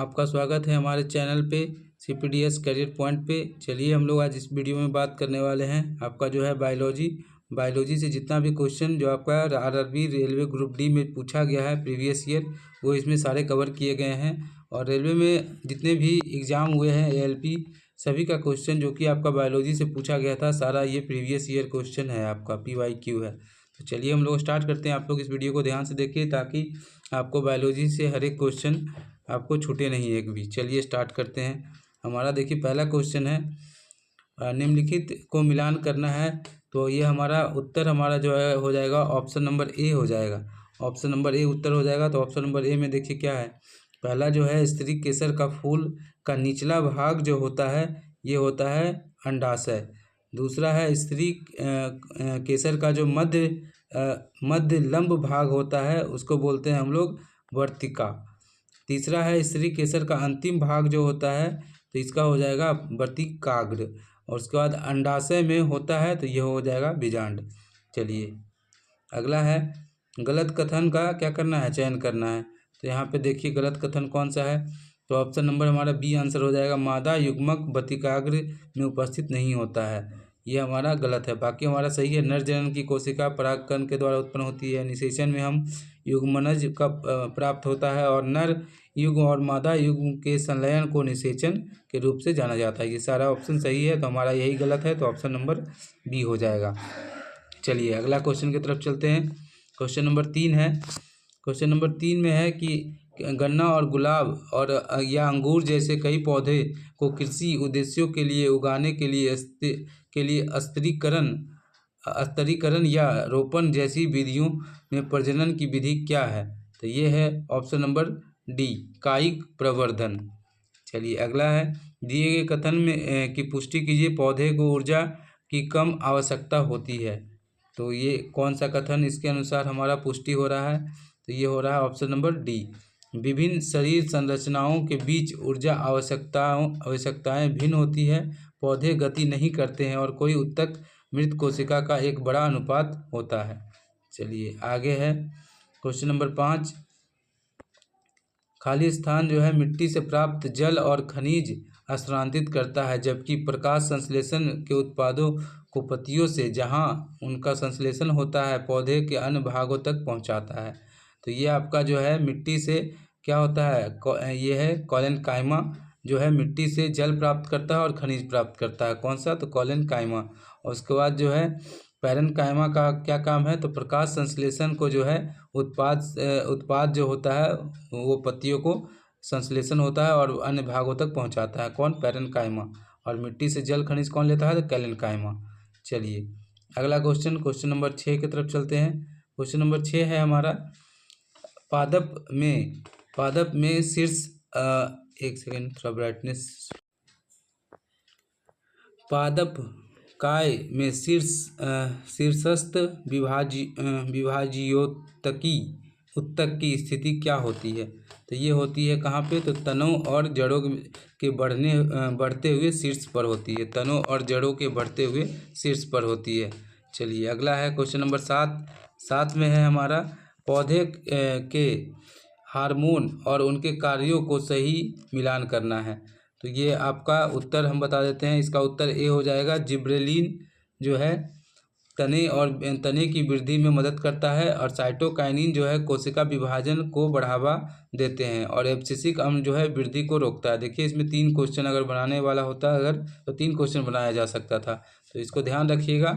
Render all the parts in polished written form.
आपका स्वागत है हमारे चैनल पे CPDS करियर पॉइंट पे। चलिए हम लोग आज इस वीडियो में बात करने वाले हैं आपका जो है बायोलॉजी से जितना भी क्वेश्चन जो आपका RRB रेलवे ग्रुप डी में पूछा गया है प्रीवियस ईयर, वो इसमें सारे कवर किए गए हैं। और रेलवे में जितने भी एग्ज़ाम हुए हैं ALP सभी का क्वेश्चन जो कि आपका बायोलॉजी से पूछा गया था, सारा ये प्रीवियस ईयर क्वेश्चन है, आपका PYQ है। तो चलिए हम लोग स्टार्ट करते हैं। आप लोग इस वीडियो को ध्यान से देखिए ताकि आपको बायोलॉजी से हर एक क्वेश्चन आपको छूटे नहीं एक भी। चलिए स्टार्ट करते हैं। हमारा देखिए पहला क्वेश्चन है, निम्नलिखित को मिलान करना है। तो ये हमारा उत्तर हमारा जो है हो जाएगा ऑप्शन नंबर ए हो जाएगा। ऑप्शन नंबर ए उत्तर हो जाएगा। तो ऑप्शन नंबर ए में देखिए क्या है। पहला जो है, स्त्री केसर का फूल का निचला भाग जो होता है ये होता है अंडाशय। दूसरा है, स्त्री केसर का जो मध्य लंब भाग होता है उसको बोलते हैं हम लोग वर्तिका। तीसरा है, स्त्री केसर का अंतिम भाग जो होता है तो इसका हो जाएगा वर्तिकाग्र। और उसके बाद अंडाशय में होता है तो यह हो जाएगा बीजांड। चलिए अगला है, गलत कथन का क्या करना है, चयन करना है। तो यहाँ पे देखिए गलत कथन कौन सा है। तो ऑप्शन नंबर हमारा बी आंसर हो जाएगा, मादा युग्मक वर्तिकाग्र में उपस्थित नहीं होता है, ये हमारा गलत है। बाकी हमारा सही है। नर जनन की कोशिका परागकण के द्वारा उत्पन्न होती है, निषेचन में हम युग्मनज का प्राप्त होता है, और नर युग्म और मादा युग्म के संलयन को निषेचन के रूप से जाना जाता है। ये सारा ऑप्शन सही है, तो हमारा यही गलत है, तो ऑप्शन नंबर बी हो जाएगा। चलिए अगला क्वेश्चन की तरफ चलते हैं। क्वेश्चन नंबर 3 है। क्वेश्चन नंबर 3 में है कि गन्ना और गुलाब और या अंगूर जैसे कई पौधे को कृषि उद्देश्यों के लिए उगाने के लिए स्तरीकरण या रोपण जैसी विधियों में प्रजनन की विधि क्या है। तो ये है ऑप्शन नंबर डी, कायिक प्रवर्धन। चलिए अगला है, दिए गए कथन में की पुष्टि कीजिए, पौधे को ऊर्जा की कम आवश्यकता होती है। तो ये कौन सा कथन इसके अनुसार हमारा पुष्टि हो रहा है। तो ये हो रहा है ऑप्शन नंबर डी, विभिन्न शरीर संरचनाओं के बीच ऊर्जा आवश्यकताएं भिन्न होती है, पौधे गति नहीं करते हैं और कोई उत्तक मृत कोशिका का एक बड़ा अनुपात होता है। चलिए आगे है क्वेश्चन नंबर 5, खाली स्थान जो है मिट्टी से प्राप्त जल और खनिज स्थानांतरित करता है, जबकि प्रकाश संश्लेषण के उत्पादों को पत्तियों से जहां उनका संश्लेषण होता है पौधे के अन्य भागों तक पहुंचाता है। तो ये आपका जो है मिट्टी से क्या होता है, ये है कॉलेनकाइमा जो है मिट्टी से जल प्राप्त करता है और खनिज प्राप्त करता है। कौन सा, तो कॉलेनकाइमा। और उसके बाद जो है पैरेनकाइमा का क्या काम है, तो प्रकाश संश्लेषण को जो है उत्पाद जो होता है वो पत्तियों को संश्लेषण होता है और अन्य भागों तक पहुंचाता है। कौन, पैरेनकाइमा। और मिट्टी से जल खनिज कौन लेता है, तो कैलेनकाइमा। चलिए अगला क्वेश्चन नंबर 6 की तरफ चलते हैं। क्वेश्चन नंबर 6 है हमारा, पादप में शीर्ष एक सेकेंड थोड़ा ब्राइटनेस, पादप काय में शीर्षस्थ उत्तक की स्थिति क्या होती है। तो ये होती है कहाँ पे, तो तनों और जड़ों के बढ़ते हुए शीर्ष पर होती है, तनों और जड़ों के बढ़ते हुए शीर्ष पर होती है। चलिए अगला है क्वेश्चन नंबर 7 में है हमारा, पौधे के हार्मोन और उनके कार्यों को सही मिलान करना है। तो ये आपका उत्तर हम बता देते हैं, इसका उत्तर ए हो जाएगा, जिब्रेलिन जो है तने की वृद्धि में मदद करता है, और साइटोकाइनिन जो है कोशिका विभाजन को बढ़ावा देते हैं, और एब्सिसिक अम्ल जो है वृद्धि को रोकता है। देखिए इसमें 3 क्वेश्चन अगर बनाने वाला होता अगर तो 3 क्वेश्चन बनाया जा सकता था। तो इसको ध्यान रखिएगा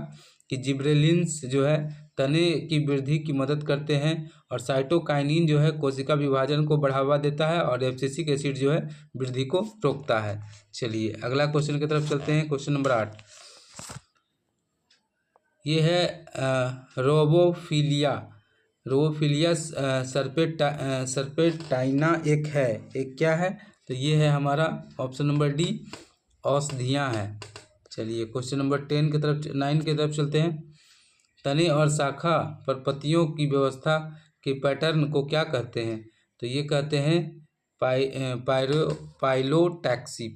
कि जिब्रेलिन्स जो है तने की वृद्धि की मदद करते हैं, और साइटोकाइनिन जो है कोशिका विभाजन को बढ़ावा देता है, और एब्सिसिक एसिड जो है वृद्धि को रोकता है। चलिए अगला क्वेश्चन की तरफ चलते हैं। क्वेश्चन नंबर 8, ये है रोबोफिलिया सर्पेटाइना एक क्या है। तो ये है हमारा ऑप्शन नंबर डी, औषधियाँ हैं। चलिए क्वेश्चन नंबर 9 की तरफ चलते हैं। तने और शाखा पर पत्तियों की व्यवस्था के पैटर्न को क्या कहते हैं। तो ये कहते हैं पाइलोटैक्सी।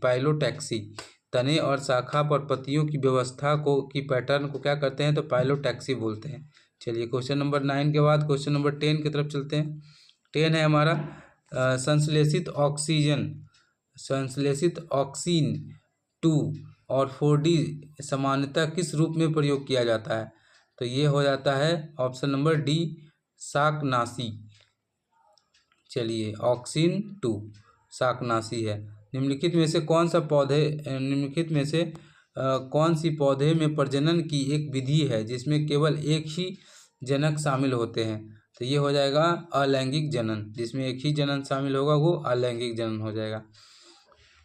तने और शाखा पर पत्तियों की व्यवस्था की पैटर्न को क्या करते हैं, तो पाइलोटैक्सी बोलते हैं। चलिए क्वेश्चन नंबर 9 के बाद क्वेश्चन नंबर 10 की तरफ चलते हैं। 10 है हमारा, संश्लेषित ऑक्सीन 2 और 4D सामान्यतः किस रूप में प्रयोग किया जाता है? तो ये हो जाता है ऑप्शन नंबर डी, शाकनाशी। चलिए, ऑक्सीन 2 शाकनाशी है। निम्नलिखित में से कौन सी पौधे में प्रजनन की एक विधि है जिसमें केवल एक ही जनक शामिल होते हैं? तो ये हो जाएगा अलैंगिक जनन। जिसमें एक ही जनन शामिल होगा वो अलैंगिक जनन हो जाएगा।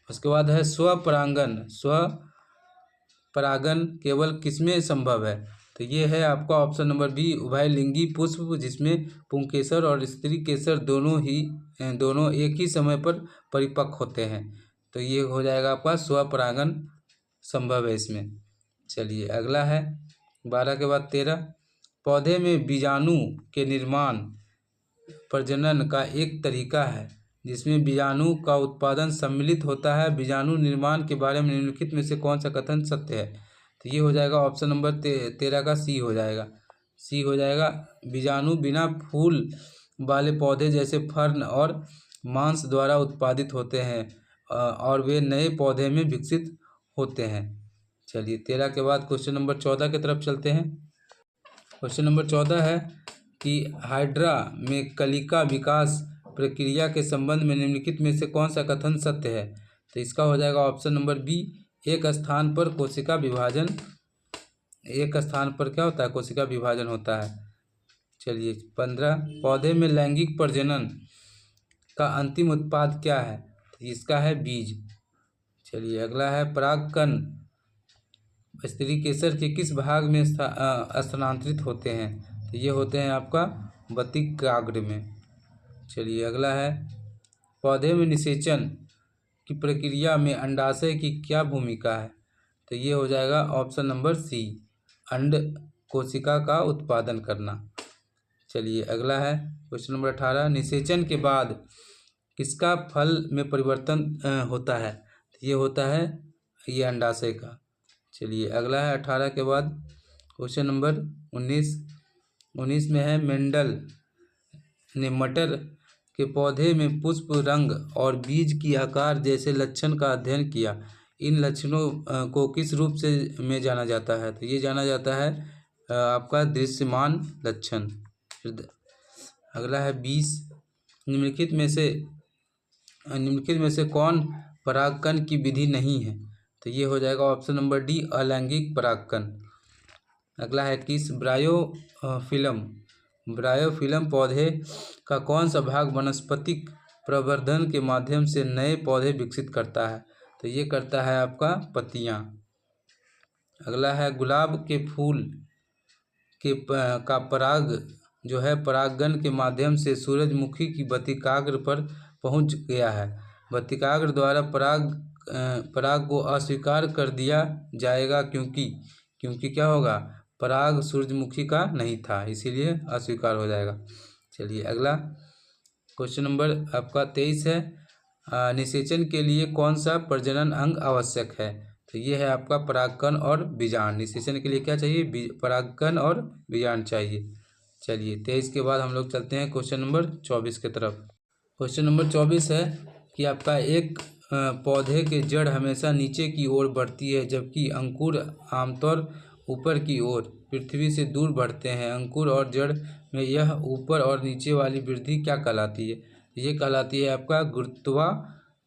उसके बाद है स्वपरागन केवल किसमें संभव है? तो ये है आपका ऑप्शन नंबर बी, उभयलिंगी पुष्प, जिसमें पुंकेसर और स्त्री केसर दोनों एक ही समय पर परिपक्व होते हैं। तो ये हो जाएगा आपका स्वपरागन संभव है इसमें। चलिए, अगला है 12 के बाद 13। पौधे में बीजाणु के निर्माण प्रजनन का एक तरीका है जिसमें बीजाणु का उत्पादन सम्मिलित होता है। बीजाणु निर्माण के बारे में निम्नलिखित में से कौन सा कथन सत्य है? तो ये हो जाएगा ऑप्शन नंबर 13 का सी हो जाएगा। बीजाणु बिना फूल वाले पौधे जैसे फर्न और मांस द्वारा उत्पादित होते हैं और वे नए पौधे में विकसित होते हैं। चलिए, 13 के बाद क्वेश्चन नंबर 14 की तरफ चलते हैं। क्वेश्चन नंबर 14 है कि हाइड्रा में कलिका विकास प्रक्रिया के संबंध में निम्नलिखित में से कौन सा कथन सत्य है? तो इसका हो जाएगा ऑप्शन नंबर बी, एक स्थान पर कोशिका विभाजन। एक स्थान पर क्या होता है? कोशिका विभाजन होता है। चलिए, 15, पौधे में लैंगिक प्रजनन का अंतिम उत्पाद क्या है? तो इसका है बीज। चलिए, अगला है परागकण स्त्री केसर के किस भाग में स्थानांतरित होते हैं? तो ये होते हैं आपका बतिकाग्र में। चलिए, अगला है पौधे में निषेचन की प्रक्रिया में अंडाशय की क्या भूमिका है? तो ये हो जाएगा ऑप्शन नंबर सी, अंड कोशिका का उत्पादन करना। चलिए, अगला है क्वेश्चन नंबर 18, निषेचन के बाद किसका फल में परिवर्तन होता है? तो ये होता है ये अंडाशय का। चलिए, अगला है 18 के बाद क्वेश्चन नंबर 19 में है मेंडल ने मटर के पौधे में पुष्प, रंग और बीज की आकार जैसे लक्षण का अध्ययन किया। इन लक्षणों को किस रूप से में जाना जाता है? तो ये जाना जाता है आपका दृश्यमान लक्षण। अगला है 20, निम्नलिखित में से कौन परागकण की विधि नहीं है? तो ये हो जाएगा ऑप्शन नंबर डी, अलैंगिक परागकण। अगला है 21, ब्रायोफिल्म पौधे का कौन सा भाग वनस्पतिक प्रवर्धन के माध्यम से नए पौधे विकसित करता है? तो ये करता है आपका पत्तियां। अगला है गुलाब के फूल का पराग जो है परागण के माध्यम से सूरजमुखी की बतिकाग्र पर पहुंच गया है। बतिकाग्र द्वारा पराग को अस्वीकार कर दिया जाएगा क्योंकि क्या होगा? पराग सूरजमुखी का नहीं था, इसीलिए अस्वीकार हो जाएगा। चलिए, अगला क्वेश्चन नंबर आपका 23 है, निषेचन के लिए कौन सा प्रजनन अंग आवश्यक है? तो ये है आपका परागकण और बीजांड। निषेचन के लिए क्या चाहिए? परागकण और बीजांड चाहिए। चलिए, 23 के बाद हम लोग चलते हैं क्वेश्चन नंबर 24 की तरफ। क्वेश्चन नंबर 24 है कि आपका एक पौधे के जड़ हमेशा नीचे की ओर बढ़ती है जबकि अंकुर आमतौर ऊपर की ओर पृथ्वी से दूर बढ़ते हैं। अंकुर और जड़ में यह ऊपर और नीचे वाली वृद्धि क्या कहलाती है? ये कहलाती है आपका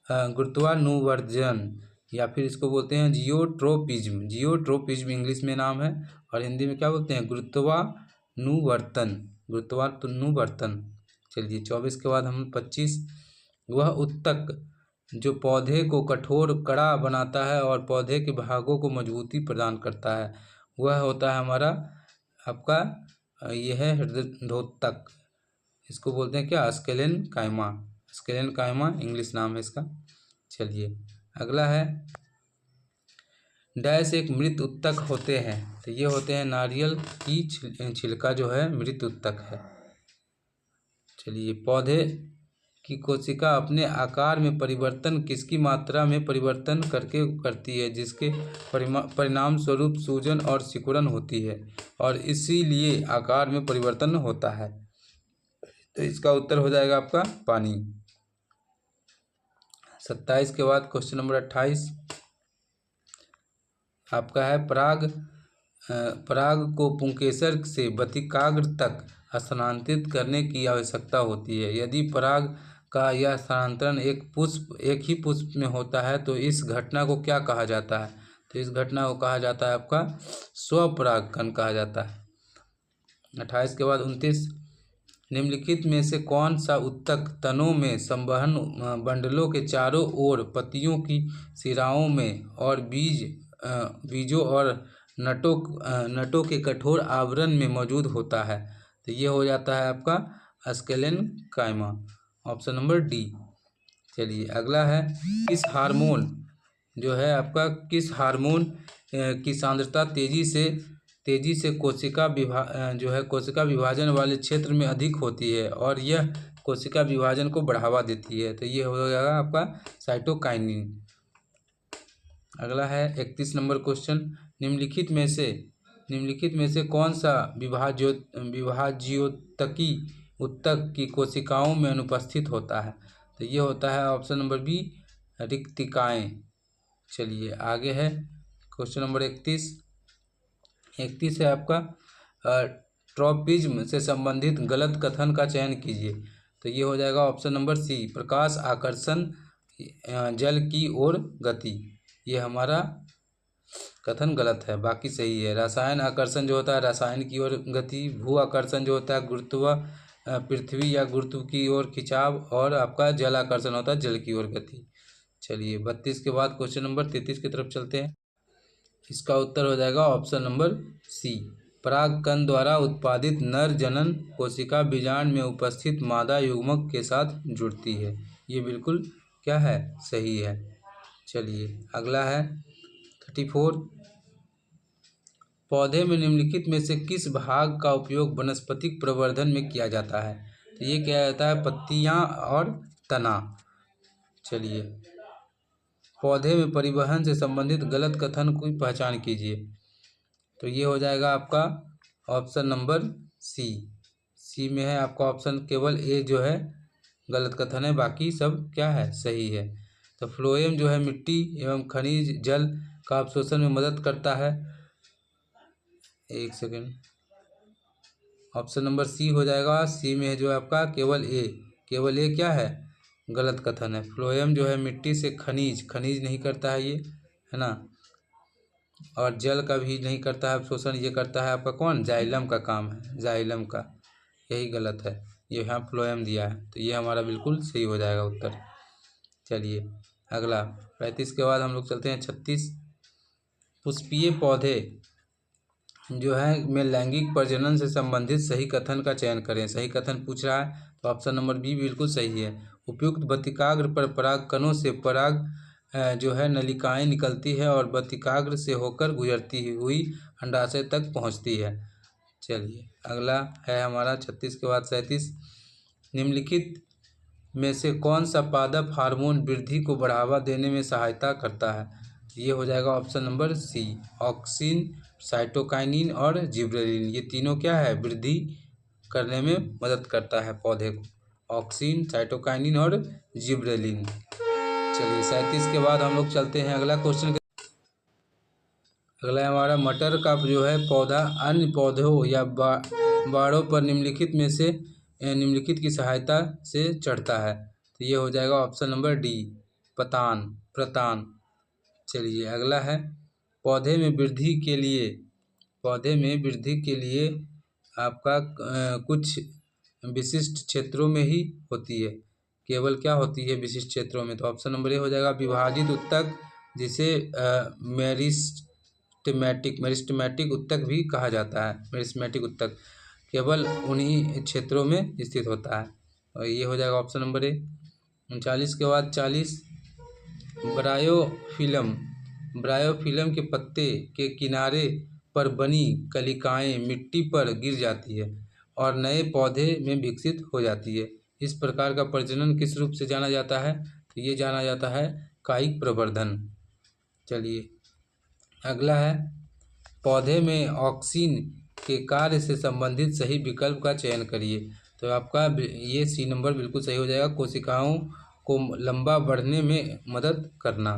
गुरुत्वानुवर्जन, या फिर इसको बोलते हैं जियोट्रोपिज्म। जियोट्रोपिज्म इंग्लिश में नाम है और हिंदी में क्या बोलते हैं? गुरुत्वानुवर्तन। चलिए, 24 के बाद हम 25, वह उत्तक जो पौधे को कठोर कड़ा बनाता है और पौधे के भागों को मजबूती प्रदान करता है, वह होता है हमारा आपका यह है हृदयोत्तक। इसको बोलते हैं क्या? स्केलेनकाइमा इंग्लिश नाम है इसका। चलिए, अगला है डैश एक मृत उत्तक होते हैं। तो ये होते हैं नारियल की छिलका जो है मृत उत्तक है। चलिए, पौधे की कोशिका अपने आकार में परिवर्तन किसकी मात्रा में परिवर्तन करती है जिसके परिणाम स्वरूप सूजन और सिकुड़न होती है और इसीलिए आकार में परिवर्तन होता है? तो इसका उत्तर हो जाएगा आपका पानी। 27 के बाद क्वेश्चन नंबर 28 आपका है पराग को पुंकेसर से बतिकाग्र तक स्थानांतरित करने की आवश्यकता होती है। यदि पराग का यह स्थानांतरण एक ही पुष्प में होता है तो इस घटना को क्या कहा जाता है? तो इस घटना को कहा जाता है आपका स्वपरागकण कहा जाता है। 28 के बाद 29 निम्नलिखित में से कौन सा ऊतक तनों में संवहन बंडलों के चारों ओर पत्तियों की शिराओं में और बीजों और नटों के कठोर आवरण में मौजूद होता है? तो ये हो जाता है आपका स्केलेनकाइमा, ऑप्शन नंबर डी। चलिए अगला है किस हार्मोन की सांद्रता तेजी से कोशिका विभाजन वाले क्षेत्र में अधिक होती है और यह कोशिका विभाजन को बढ़ावा देती है? तो ये हो जाएगा आपका साइटोकाइनिन। अगला है 31 नंबर क्वेश्चन, निम्नलिखित में से कौन सा विभाज्योतकी ऊतक की कोशिकाओं में अनुपस्थित होता है? तो ये होता है ऑप्शन नंबर बी, रिक्तिकाएं। चलिए आगे है क्वेश्चन नंबर 31 है आपका ट्रॉपिज्म से संबंधित गलत कथन का चयन कीजिए। तो ये हो जाएगा ऑप्शन नंबर सी, प्रकाश आकर्षण जल की ओर गति। ये हमारा कथन गलत है, बाकी सही है। रसायन आकर्षण जो होता है रसायन की ओर गति, भू आकर्षण जो होता है गुरुत्व पृथ्वी या गुरुत्व की ओर खिंचाव, और आपका जल आकर्षण होता है जल की ओर गति। चलिए 32 के बाद क्वेश्चन नंबर 33 की तरफ चलते हैं। इसका उत्तर हो जाएगा ऑप्शन नंबर सी, परागकण द्वारा उत्पादित नर जनन कोशिका बीजांड में उपस्थित मादा युग्मक के साथ जुड़ती है। ये बिल्कुल क्या है, सही है। चलिए अगला है 34, पौधे में निम्नलिखित में से किस भाग का उपयोग वनस्पतिक प्रवर्धन में किया जाता है? तो ये क्या जाता है, पत्तियां और तना। चलिए पौधे में परिवहन से संबंधित गलत कथन की पहचान कीजिए। तो ये हो जाएगा आपका ऑप्शन नंबर सी में है आपका ऑप्शन, केवल ए जो है गलत कथन है, बाकी सब क्या है, सही है। तो फ्लोएम जो है मिट्टी एवं खनिज जल का अवशोषण में मदद करता है। एक सेकेंड, ऑप्शन नंबर सी हो जाएगा। सी में है जो आपका केवल ए क्या है, गलत कथन है। फ्लोएम जो है मिट्टी से खनिज नहीं करता है, ये है ना, और जल का भी नहीं करता है अवशोषण। ये करता है आपका कौन, जाइलम का काम है, जाइलम का, यही गलत है। ये यहाँ फ्लोएम दिया है, तो ये हमारा बिल्कुल सही हो जाएगा उत्तर। चलिए अगला 35 के बाद हम लोग चलते हैं 36, पुष्पीय पौधे जो है में लैंगिक प्रजनन से संबंधित सही कथन का चयन करें। सही कथन पूछ रहा है, तो ऑप्शन नंबर बी बिल्कुल सही है। उपयुक्त बतिकाग्र पर परागकणों से पराग जो है नलिकाएं निकलती है और बतिकाग्र से होकर गुजरती हुई अंडाशय तक पहुंचती है। चलिए अगला है हमारा 36 के बाद 37, निम्नलिखित में से कौन सा पादप हार्मोन वृद्धि को बढ़ावा देने में सहायता करता है? ये हो जाएगा option number C, auxin, cytokinin और जिबरेलिन। ये तीनों क्या है, वृद्धि करने में मदद करता है पौधे को, ऑक्सिन, साइटोकाइनिन और जिबरेलिन। चलिए 37 के बाद हम लोग चलते हैं अगला क्वेश्चन। अगला हमारा मटर का जो है पौधा अन्य पौधों या बाड़ों पर निम्नलिखित की सहायता से चढ़ता है। तो ये हो जाएगा ऑप्शन नंबर डी, प्रतान। चलिए अगला है पौधे में वृद्धि के लिए आपका कुछ विशिष्ट क्षेत्रों में ही होती है, केवल क्या होती है, विशिष्ट क्षेत्रों में। तो ऑप्शन नंबर ए हो जाएगा विभाजित ऊतक, जिसे मेरिस्टेमेटिक ऊतक भी कहा जाता है। मेरिस्टेमेटिक ऊतक केवल उन्हीं क्षेत्रों में स्थित होता है, और ये हो जाएगा ऑप्शन नंबर ए। 39 के बाद 40, ब्रायोफिल्म के पत्ते के किनारे पर बनी कलिकाएं मिट्टी पर गिर जाती है और नए पौधे में विकसित हो जाती है। इस प्रकार का प्रजनन किस रूप से जाना जाता है? तो ये जाना जाता है कायिक प्रवर्धन। चलिए अगला है पौधे में ऑक्सिन के कार्य से संबंधित सही विकल्प का चयन करिए। तो आपका ये सी नंबर बिल्कुल सही हो जाएगा। कोशिकाओं को लंबा बढ़ने में मदद करना।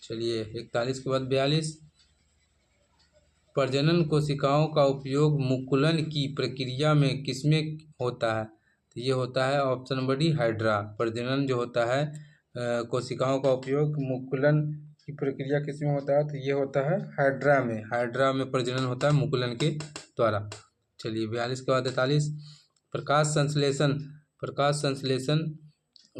चलिए 41 के बाद 42, प्रजनन कोशिकाओं का उपयोग मुकुलन की प्रक्रिया में किसमें होता है? तो ये होता है ऑप्शन नंबर डी, हाइड्रा। प्रजनन जो होता है कोशिकाओं का उपयोग मुकुलन की प्रक्रिया किसमें होता है? तो ये होता है हाइड्रा में। हाइड्रा में प्रजनन होता है मुकुलन के द्वारा। चलिए 42 के बाद 43, प्रकाश संश्लेषण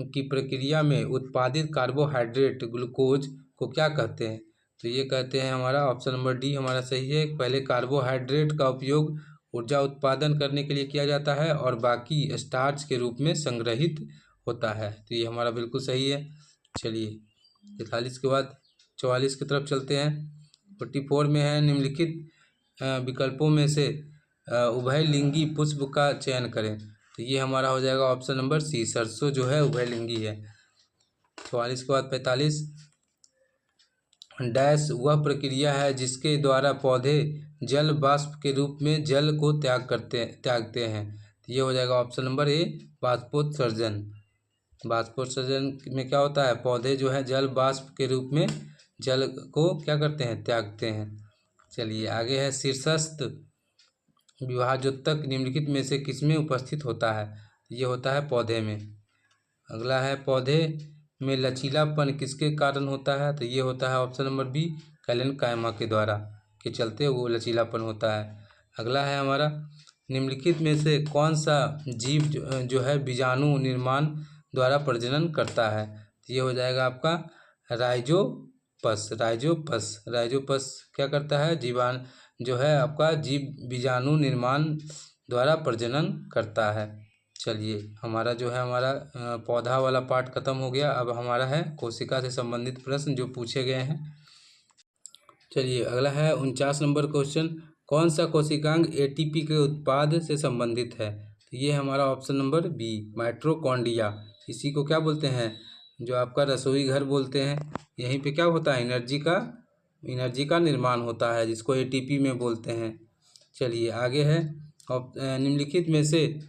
की प्रक्रिया में उत्पादित कार्बोहाइड्रेट ग्लूकोज को क्या कहते हैं? तो ये कहते हैं हमारा ऑप्शन नंबर डी हमारा सही है। पहले कार्बोहाइड्रेट का उपयोग ऊर्जा उत्पादन करने के लिए किया जाता है और बाकी स्टार्च के रूप में संग्रहित होता है। तो ये हमारा बिल्कुल सही है। चलिए 43 के बाद 44 की तरफ चलते हैं। 44 में है, निम्नलिखित विकल्पों में से उभयलिंगी पुष्प का चयन करें। तो ये हमारा हो जाएगा ऑप्शन नंबर सी, सरसों जो है उभयलिंगी है। 44 के बाद 45, डैश वह प्रक्रिया है जिसके द्वारा पौधे जल वाष्प के रूप में जल को त्यागते हैं। तो ये हो जाएगा ऑप्शन नंबर ए, बाष्पोत्सर्जन। बाष्पोत्सर्जन में क्या होता है? पौधे जो है जल वाष्प के रूप में जल को क्या करते हैं? त्यागते हैं। चलिए आगे है, शीर्षस्थ विभाजोत्तक निम्नलिखित में से किसमें उपस्थित होता है? ये होता है पौधे में। अगला है, पौधे में लचीलापन किसके कारण होता है? तो ये होता है ऑप्शन नंबर बी, कैलेनकाइमा के द्वारा के चलते वो लचीलापन होता है। अगला है हमारा, निम्नलिखित में से कौन सा जीव जो है बीजाणु निर्माण द्वारा प्रजनन करता है? तो ये हो जाएगा आपका राइजोपस। राइजोपस क्या करता है? जो है आपका जीव बीजाणु निर्माण द्वारा प्रजनन करता है। चलिए हमारा जो है पौधा वाला पार्ट खत्म हो गया। अब हमारा है कोशिका से संबंधित प्रश्न जो पूछे गए हैं। चलिए अगला है 49 नंबर क्वेश्चन, कौन सा कोशिकांग एटीपी के उत्पाद से संबंधित है? तो ये हमारा ऑप्शन नंबर बी, माइटोकॉन्ड्रिया। इसी को क्या बोलते हैं? जो आपका रसोई घर बोलते हैं। यहीं पे क्या होता है? एनर्जी का निर्माण होता है, जिसको एटीपी में बोलते हैं। चलिए आगे है, निम्नलिखित में से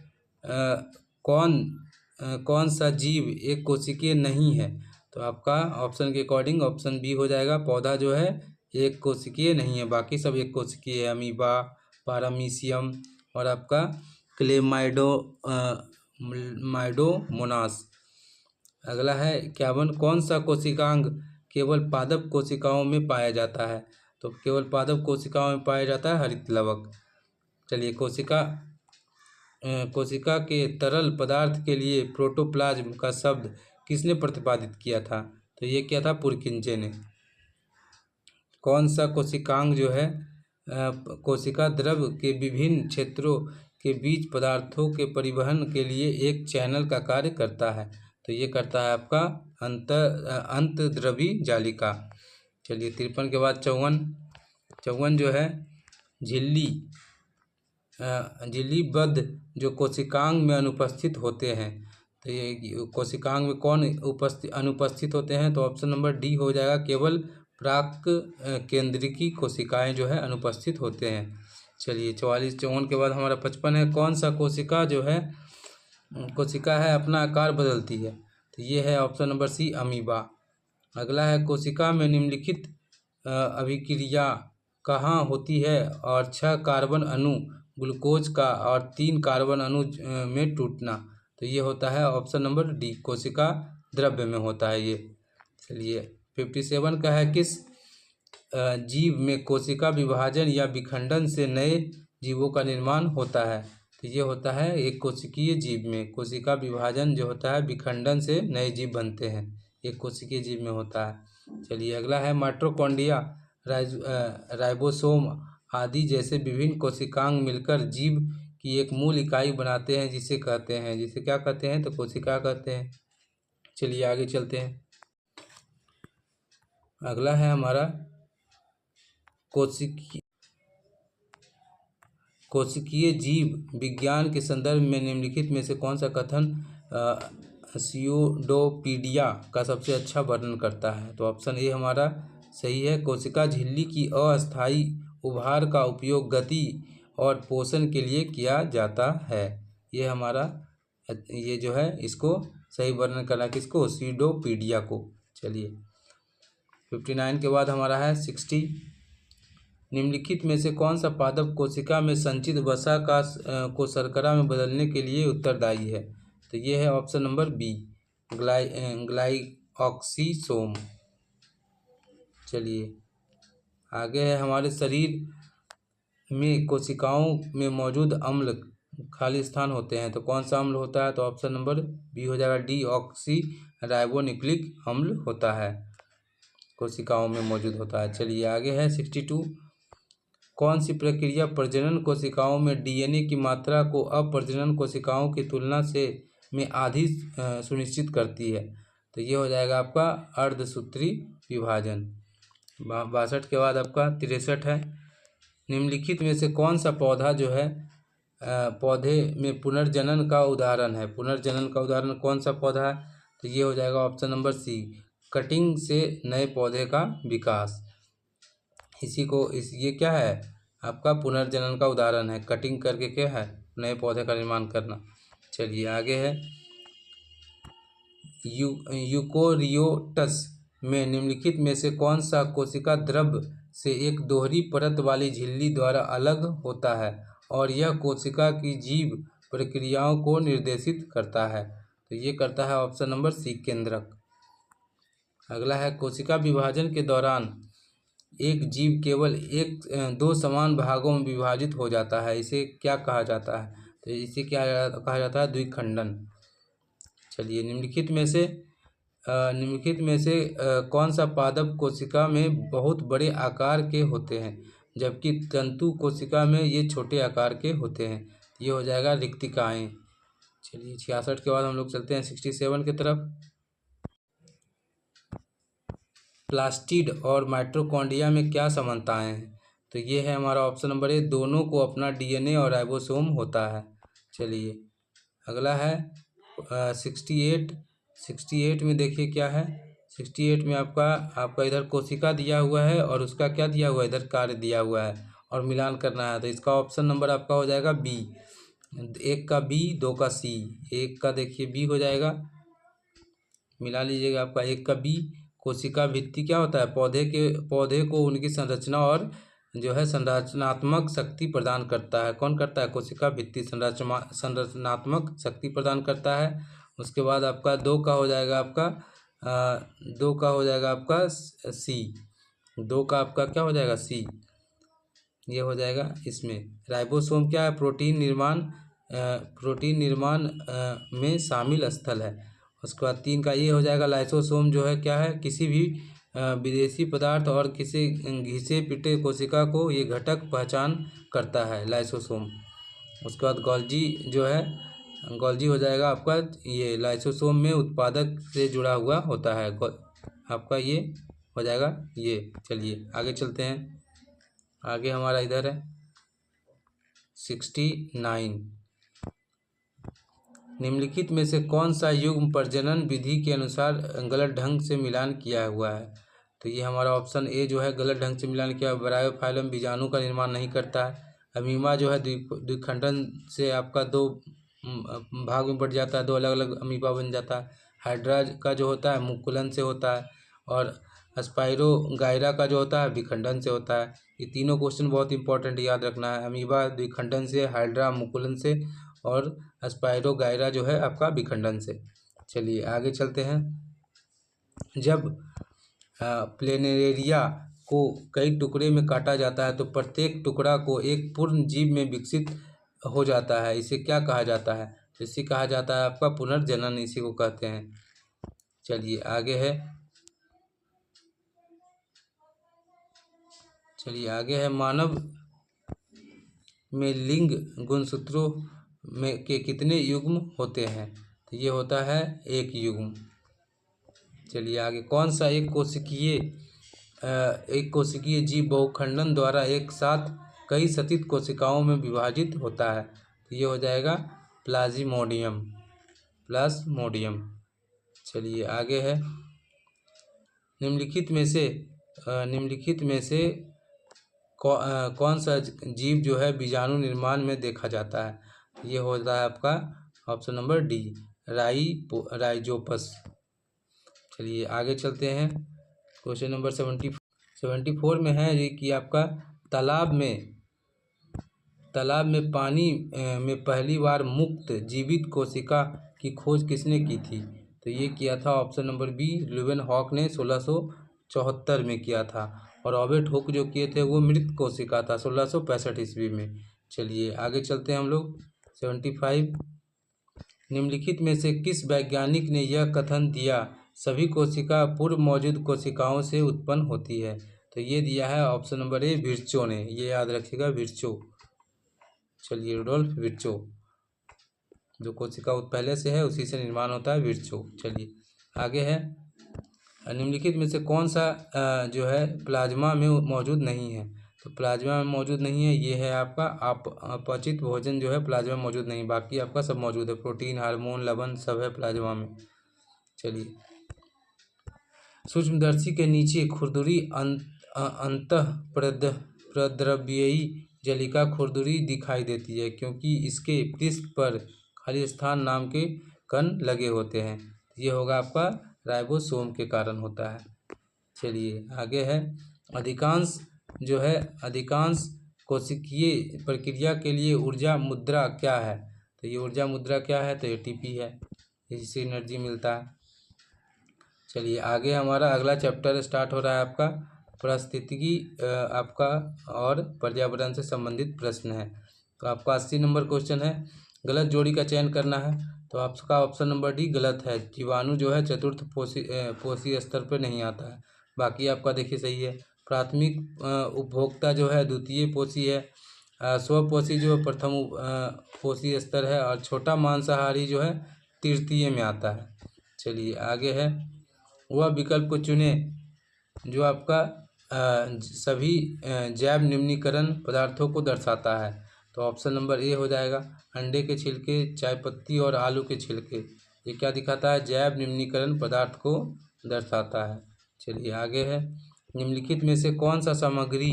कौन सा जीव एक कोशिकीय नहीं है? तो आपका ऑप्शन के अकॉर्डिंग ऑप्शन बी हो जाएगा। पौधा जो है एक कोशिकीय नहीं है, बाकी सब एक कोशिकीय है। अमीबा, पारामीशियम और आपका माइडोमोनास। अगला है 51, कौन सा कोशिकांग केवल पादप कोशिकाओं में पाया जाता है? तो केवल पादप कोशिकाओं में पाया जाता है हरित लवक। चलिए कोशिका के तरल पदार्थ के लिए प्रोटोप्लाज्म का शब्द किसने प्रतिपादित किया था? तो ये किया था पुरकिंजे ने। कौन सा कोशिकांग जो है कोशिका द्रव के विभिन्न क्षेत्रों के बीच पदार्थों के परिवहन के लिए एक चैनल का कार्य करता है? तो ये करता है आपका अंतर्द्रवी जालिका। चलिए 53 के बाद 54 जो है, झिल्लीबद्ध जो कोशिकांग में अनुपस्थित होते हैं। तो ये कोशिकांग में कौन अनुपस्थित होते हैं? तो ऑप्शन नंबर डी हो जाएगा, केवल प्राक केंद्रिकी कोशिकाएं जो है अनुपस्थित होते हैं। चलिए 54 के बाद हमारा 55 है, कौन सा कोशिका है अपना आकार बदलती है? तो ये है ऑप्शन नंबर सी, अमीबा। अगला है, कोशिका में निम्नलिखित अभिक्रिया कहाँ होती है और 6 कार्बन अणु ग्लूकोज का और 3 कार्बन अणु में टूटना? तो ये होता है ऑप्शन नंबर डी, कोशिका द्रव्य में होता है ये। चलिए 57 का है, किस जीव में कोशिका विभाजन या विखंडन से नए जीवों का निर्माण होता है? तो ये होता है एक कोशिकीय जीव में। कोशिका विभाजन जो होता है, विखंडन से नए जीव बनते हैं, एक कोशिकीय जीव में होता है। चलिए अगला है, माइटोकॉन्ड्रिया, राइबोसोम आदि जैसे विभिन्न कोशिकांग मिलकर जीव की एक मूल इकाई बनाते हैं, जिसे क्या कहते हैं? तो कोशिका कहते हैं। चलिए आगे चलते हैं। अगला है हमारा कोशिकीय जीव विज्ञान के संदर्भ में निम्नलिखित में से कौन सा कथन स्यूडोपीडिया का सबसे अच्छा वर्णन करता है? तो ऑप्शन ए हमारा सही है, कोशिका झिल्ली की अस्थायी उभार का उपयोग गति और पोषण के लिए किया जाता है। ये जो है इसको सही वर्णन करना, किसको, सीडोपीडिया को। चलिए 59 के बाद हमारा है 60। निम्नलिखित में से कौन सा पादप कोशिका में संचित वसा को शर्करा में बदलने के लिए उत्तरदायी है? तो ये है ऑप्शन नंबर बी, ग्लाइऑक्सीसोम। चलिए आगे है, हमारे शरीर में कोशिकाओं में मौजूद अम्ल खाली स्थान होते हैं, तो कौन सा अम्ल होता है? तो ऑप्शन नंबर बी हो जाएगा, डी ऑक्सी राइबोन्यूक्लिक अम्ल होता है, कोशिकाओं में मौजूद होता है। चलिए आगे है 62। कौन सी प्रक्रिया प्रजनन कोशिकाओं में डीएनए की मात्रा को अप्रजनन कोशिकाओं की तुलना से में आधी सुनिश्चित करती है? तो ये हो जाएगा आपका अर्धसूत्री विभाजन। 62 के बाद आपका 63 है। निम्नलिखित में से कौन सा पौधा जो है पौधे में पुनर्जनन का उदाहरण है? पुनर्जनन का उदाहरण कौन सा पौधा है? तो ये हो जाएगा ऑप्शन नंबर सी, कटिंग से नए पौधे का विकास। ये क्या है आपका पुनर्जनन का उदाहरण है, कटिंग करके क्या है, नए पौधे का निर्माण करना। चलिए आगे है, यूकोरियोट्स में निम्नलिखित में से कौन सा कोशिका द्रव से एक दोहरी परत वाली झिल्ली द्वारा अलग होता है और यह कोशिका की जीव प्रक्रियाओं को निर्देशित करता है? तो ये करता है ऑप्शन नंबर सी, केंद्रक। अगला है, कोशिका विभाजन के दौरान एक जीव केवल दो समान भागों में विभाजित हो जाता है, इसे क्या कहा जाता है? तो इसे क्या कहा जाता है? द्विखंडन। चलिए निम्नलिखित में से कौन सा पादप कोशिका में बहुत बड़े आकार के होते हैं जबकि तंतु कोशिका में ये छोटे आकार के होते हैं? ये हो जाएगा रिक्तिकाएं। चलिए 66 के बाद हम लोग चलते हैं 67 की तरफ। प्लास्टिड और माइटोकॉन्ड्रिया में क्या समानताएं हैं? तो ये है हमारा ऑप्शन नंबर ए, दोनों को अपना डीएनए और राइबोसोम होता है। चलिए अगला है 68 में देखिए क्या है। 68 में आपका इधर कोशिका दिया हुआ है और उसका क्या दिया हुआ है, इधर कार्य दिया हुआ है और मिलान करना है। तो इसका ऑप्शन नंबर आपका हो जाएगा बी, 1 का बी 2 का सी। 1 का देखिए बी हो जाएगा, मिला लीजिएगा आपका 1 का बी। कोशिका भित्ति क्या होता है, पौधे को उनकी संरचना और जो है संरचनात्मक शक्ति प्रदान करता है। कौन करता है? कोशिका भित्ति संरचनात्मक शक्ति प्रदान करता है। उसके बाद आपका 2 का हो जाएगा आपका सी। 2 का आपका क्या हो जाएगा? सी। ये हो जाएगा इसमें। राइबोसोम क्या है? प्रोटीन निर्माण में शामिल स्थल है। उसके बाद 3 का ये हो जाएगा लाइसोसोम, जो है क्या है? किसी भी विदेशी पदार्थ और किसी घिसे पिटे कोशिका को ये घटक पहचान करता है, लाइसोसोम। उसके बाद गोल्जी हो जाएगा आपका, ये लाइसोसोम में उत्पादक से जुड़ा हुआ होता है आपका, ये हो जाएगा ये। चलिए आगे चलते हैं, आगे हमारा इधर है 69। निम्नलिखित में से कौन सा युग्म प्रजनन विधि के अनुसार गलत ढंग से मिलान किया हुआ है? तो ये हमारा ऑप्शन ए जो है, गलत ढंग से मिलान किया। ब्रायोफाइलम बीजाणु का निर्माण नहीं करता है। अमीबा जो है द्विखंडन से आपका 2 भाग में बढ़ जाता है, 2 अलग अलग अमीबा बन जाता है। हाइड्रा का जो होता है मुकुलन से होता है और स्पाइरोगाइरा का जो होता है विखंडन से होता है। ये तीनों क्वेश्चन बहुत इंपॉर्टेंट याद रखना है। अमीबा द्विखंडन से, हाइड्रा मुकुलन से और स्पाइरोगाइरा जो है आपका विखंडन से। चलिए आगे चलते हैं। जब प्लेनेरिया को कई टुकड़े में काटा जाता है तो प्रत्येक टुकड़ा को एक पूर्ण जीव में विकसित हो जाता है, इसे क्या कहा जाता है? तो इसे कहा जाता है आपका पुनर्जनन, इसी को कहते हैं। चलिए आगे है मानव में लिंग गुणसूत्रों में के कितने युग्म होते हैं? तो ये होता है 1 युग्म। चलिए आगे, कौन सा एक कोशिकीय जीव बहुखंडन द्वारा एक साथ कई सतित कोशिकाओं में विभाजित होता है? तो ये हो जाएगा प्लाज्मोडियम। चलिए आगे है, निम्नलिखित में से कौन सा जीव जो है बीजाणु निर्माण में देखा जाता है? ये होता है आपका ऑप्शन नंबर डी, राइजोपस। चलिए आगे चलते हैं। क्वेश्चन नंबर 74 में है ये कि आपका तालाब में पानी में पहली बार मुक्त जीवित कोशिका की खोज किसने की थी? तो ये किया था ऑप्शन नंबर बी, ल्यूवेनहॉक ने 1674 में किया था। और रॉबर्ट हुक जो किए थे वो मृत कोशिका था 1665 ईस्वी में। चलिए आगे चलते हैं हम लोग। 75 निम्नलिखित में से किस वैज्ञानिक ने यह कथन दिया सभी कोशिका पूर्व मौजूद कोशिकाओं से उत्पन्न होती है? तो ये दिया है ऑप्शन नंबर ए, विर्चो ने। ये याद रखिएगा, विर्चो। चलिए रुडोल्फ विर्चो, जो कोशिका पहले से है उसी से निर्माण होता है, विर्चो। चलिए आगे है, निम्नलिखित में से कौन सा जो है प्लाज्मा में मौजूद नहीं है? तो प्लाज्मा में मौजूद नहीं है ये है आपका अपचित भोजन जो है प्लाज्मा में मौजूद नहीं, बाकी आपका सब मौजूद है। प्रोटीन, हार्मोन, लवण सब है प्लाज्मा में। चलिए, सूक्ष्मदर्शी के नीचे खुरदुरी अंतः प्रद्रव्ययी जलिका खुरदुरी दिखाई देती है क्योंकि इसके पृष्ठ पर खाली स्थान नाम के कण लगे होते हैं। ये होगा आपका राइबोसोम के कारण होता है। चलिए आगे है, अधिकांश कोशिकीय प्रक्रिया के लिए ऊर्जा मुद्रा क्या है? तो ये ऊर्जा मुद्रा क्या है? तो एटीपी है, इससे एनर्जी मिलता है। चलिए आगे हमारा अगला चैप्टर स्टार्ट हो रहा है आपका पारिस्थितिकी आपका और पर्यावरण से संबंधित प्रश्न है। तो आपका 80 नंबर क्वेश्चन है, गलत जोड़ी का चयन करना है। तो आपका ऑप्शन नंबर डी गलत है, जीवाणु जो है चतुर्थ पोषी स्तर पर नहीं आता है। बाकी आपका देखिए सही है। प्राथमिक उपभोक्ता जो है द्वितीय पोषी है, स्वपोषी जो प्रथम पोषी स्तर है, और छोटा मांसाहारी जो है तृतीय में आता है। चलिए आगे है, वह विकल्प को चुने जो आपका सभी जैव निम्नीकरण पदार्थों को दर्शाता है। तो ऑप्शन नंबर ए हो जाएगा, अंडे के छिलके, चाय पत्ती और आलू के छिलके। ये क्या दिखाता है? जैव निम्नीकरण पदार्थ को दर्शाता है। चलिए आगे है, निम्नलिखित में से कौन सा सामग्री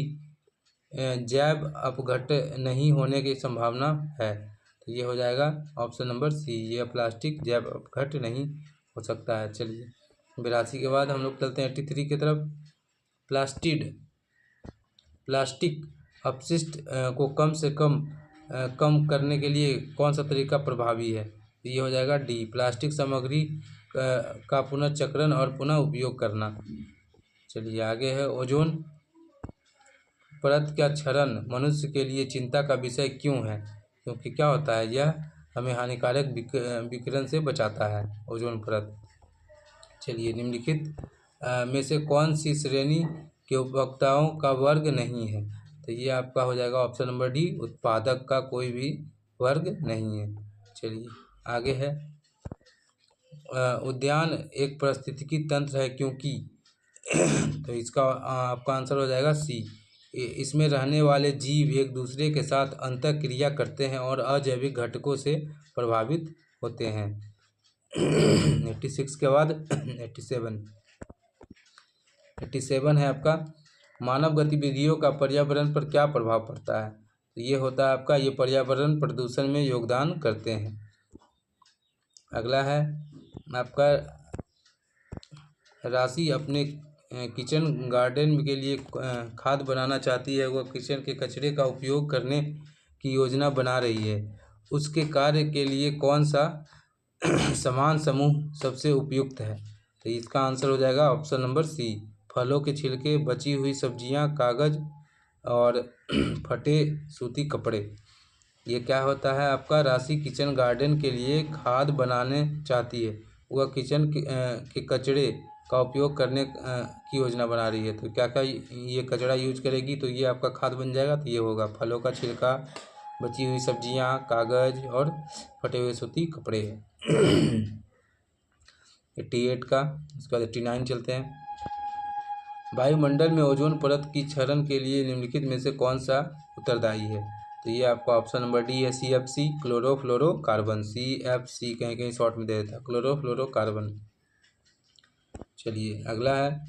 जैव अपघट नहीं होने की संभावना है? तो ये हो जाएगा ऑप्शन नंबर सी, ये प्लास्टिक जैव अपघट नहीं हो सकता है। चलिए 82 के बाद हम लोग चलते हैं 83 की तरफ। प्लास्टिक अपशिष्ट को कम से कम करने के लिए कौन सा तरीका प्रभावी है? तो ये हो जाएगा डी, प्लास्टिक सामग्री का पुनर्चक्रण और पुनः उपयोग करना। चलिए आगे है, ओजोन परत का क्षरण मनुष्य के लिए चिंता का विषय क्यों है? क्योंकि क्या होता है, यह हमें हानिकारक विकिरण से बचाता है, ओजोन परत। चलिए, निम्नलिखित में से कौन सी श्रेणी के उपभोक्ताओं का वर्ग नहीं है? तो ये आपका हो जाएगा ऑप्शन नंबर डी, उत्पादक का कोई भी वर्ग नहीं है। चलिए आगे है, उद्यान एक पारिस्थितिकी तंत्र है क्योंकि तो इसका आपका आंसर हो जाएगा सी, इसमें रहने वाले जीव एक दूसरे के साथ अंतःक्रिया करते हैं और अजैविक घटकों से प्रभावित होते हैं। 86 के बाद 87 है आपका, मानव गतिविधियों का पर्यावरण पर क्या प्रभाव पड़ता है? तो ये होता है आपका, ये पर्यावरण प्रदूषण में योगदान करते हैं। अगला है आपका, राशि अपने किचन गार्डन के लिए खाद बनाना चाहती है। वह किचन के कचरे का उपयोग करने की योजना बना रही है। उसके कार्य के लिए कौन सा समान समूह सबसे उपयुक्त है? तो इसका आंसर हो जाएगा ऑप्शन नंबर सी, फलों के छिलके, बची हुई सब्जियां, कागज और फटे सूती कपड़े। ये क्या होता है आपका, राशि किचन गार्डन के लिए खाद बनाने चाहती है। वह किचन के कचरे का उपयोग करने की योजना बना रही है। तो क्या क्या ये कचरा यूज करेगी? तो ये आपका खाद बन जाएगा। तो ये होगा फलों का छिलका, बची हुई सब्जियां, कागज और फटे हुए सूती कपड़े। 88 का, उसके बाद 89 चलते हैं। वायुमंडल में ओजोन परत की क्षरण के लिए निम्नलिखित में से कौन सा उत्तरदायी है? तो ये आपका ऑप्शन नंबर डी है, CFC, क्लोरोफ्लोरोकार्बन। CFC कहीं कहीं शॉर्ट में दे देता है, क्लोरोफ्लोरोकार्बन। चलिए अगला है,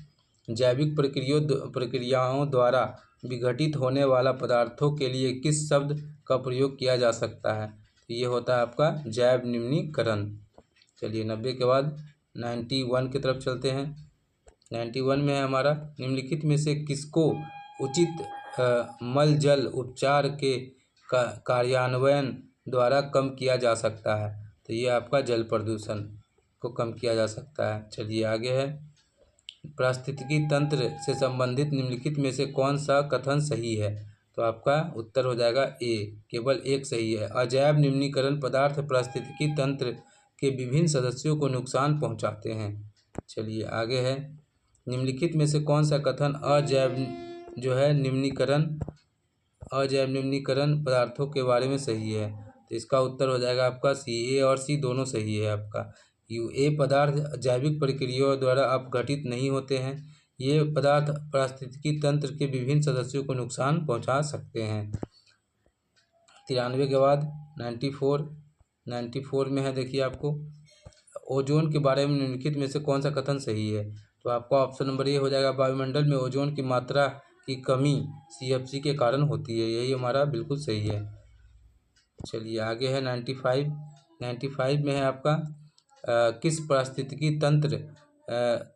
जैविक प्रक्रियाओं द्वारा विघटित होने वाला पदार्थों के लिए किस शब्द का प्रयोग किया जा सकता है? तो ये होता है आपका जैव निम्नीकरण। चलिए 90 के बाद 91 की तरफ चलते हैं। 91 में है हमारा, निम्नलिखित में से किसको उचित मल जल उपचार के कार्यान्वयन द्वारा कम किया जा सकता है? तो ये आपका जल प्रदूषण को कम किया जा सकता है। चलिए आगे है, पारिस्थितिकी तंत्र से संबंधित निम्नलिखित में से कौन सा कथन सही है? तो आपका उत्तर हो जाएगा ए, केवल एक सही है। अजैव निम्नीकरण पदार्थ पारिस्थितिकी तंत्र के विभिन्न सदस्यों को नुकसान पहुंचाते हैं। चलिए आगे है, निम्नलिखित में से कौन सा कथन अजैव निम्नीकरण पदार्थों के बारे में सही है? तो इसका उत्तर हो जाएगा आपका सी, ए और सी दोनों सही है आपका। ये पदार्थ जैविक प्रक्रियाओं द्वारा अपघटित नहीं होते हैं। ये पदार्थ पारिस्थितिकी तंत्र के विभिन्न सदस्यों को नुकसान पहुंचा सकते हैं। 93 के बाद 94 में है, देखिए आपको ओजोन के बारे में निम्नलिखित में से कौन सा कथन सही है? तो आपका ऑप्शन नंबर ए हो जाएगा, वायुमंडल में ओजोन की मात्रा की कमी CFC के कारण होती है। यही हमारा बिल्कुल सही है। चलिए आगे है 95 में है आपका किस पारिस्थितिकी तंत्र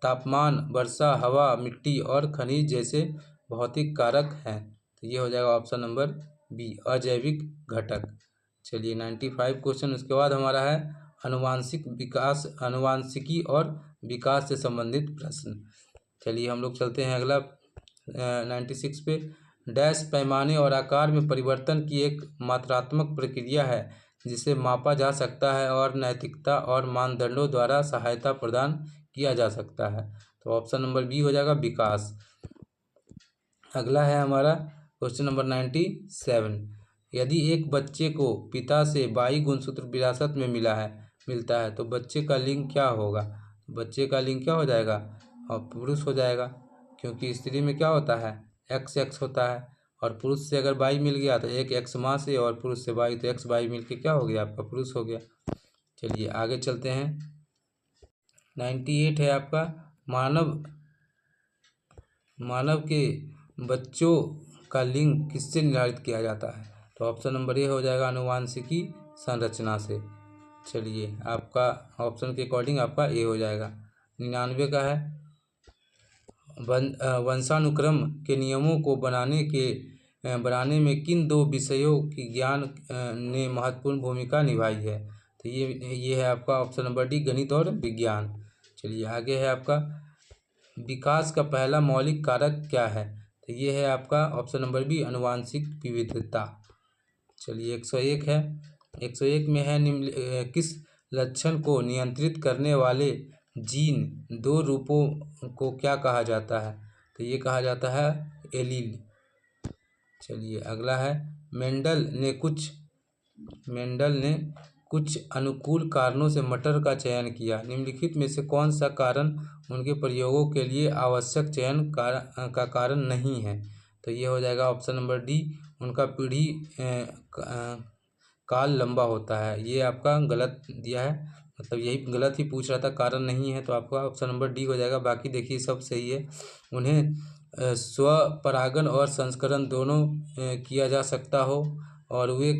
तापमान, वर्षा, हवा, मिट्टी और खनिज जैसे भौतिक कारक हैं? तो ये हो जाएगा ऑप्शन नंबर बी, अजैविक घटक। चलिए 95 क्वेश्चन। उसके बाद हमारा है अनुवांशिकी और विकास से संबंधित प्रश्न। चलिए हम लोग चलते हैं अगला 96 पे। डैश पैमाने और आकार में परिवर्तन की एक मात्रात्मक प्रक्रिया है जिसे मापा जा सकता है और नैतिकता और मानदंडों द्वारा सहायता प्रदान किया जा सकता है। तो ऑप्शन नंबर बी हो जाएगा, विकास। अगला है हमारा क्वेश्चन नंबर 97। यदि एक बच्चे को पिता से वाई गुणसूत्र विरासत में मिलता है तो बच्चे का लिंग क्या होगा? बच्चे का लिंग क्या हो जाएगा? और पुरुष हो जाएगा, क्योंकि स्त्री में क्या होता है, XX होता है। और पुरुष से अगर वाई मिल गया तो एक X माँ से, और पुरुष से वाई तो X वाई मिल के क्या हो गया, आपका पुरुष हो गया। चलिए आगे चलते हैं। 98 है आपका, मानव के बच्चों का लिंग किससे निर्धारित किया जाता है? तो ऑप्शन नंबर ए हो जाएगा, अनुवांशिकी संरचना से। चलिए आपका ऑप्शन के अकॉर्डिंग आपका ए हो जाएगा। 99 का है, वंशानुक्रम के नियमों को बनाने में किन दो विषयों की ज्ञान ने महत्वपूर्ण भूमिका निभाई है? तो ये है आपका ऑप्शन नंबर डी, गणित और विज्ञान। चलिए आगे है आपका, विकास का पहला मौलिक कारक क्या है? तो ये है आपका ऑप्शन नंबर बी, आनुवंशिक विविधता। चलिए 101 है। 101 में है, किस लक्षण को नियंत्रित करने वाले जीन दो रूपों को क्या कहा जाता है? तो ये कहा जाता है एलील। चलिए अगला है, मेंडल ने कुछ अनुकूल कारणों से मटर का चयन किया। निम्नलिखित में से कौन सा कारण उनके प्रयोगों के लिए आवश्यक चयन का कारण नहीं है? तो ये हो जाएगा ऑप्शन नंबर डी, उनका पीढ़ी काल लंबा होता है। ये आपका गलत दिया है, मतलब यही गलत ही पूछ रहा था, कारण नहीं है। तो आपका ऑप्शन नंबर डी हो जाएगा, बाकी देखिए सब सही है। उन्हें स्वपरागन और संस्करण दोनों किया जा सकता हो और वे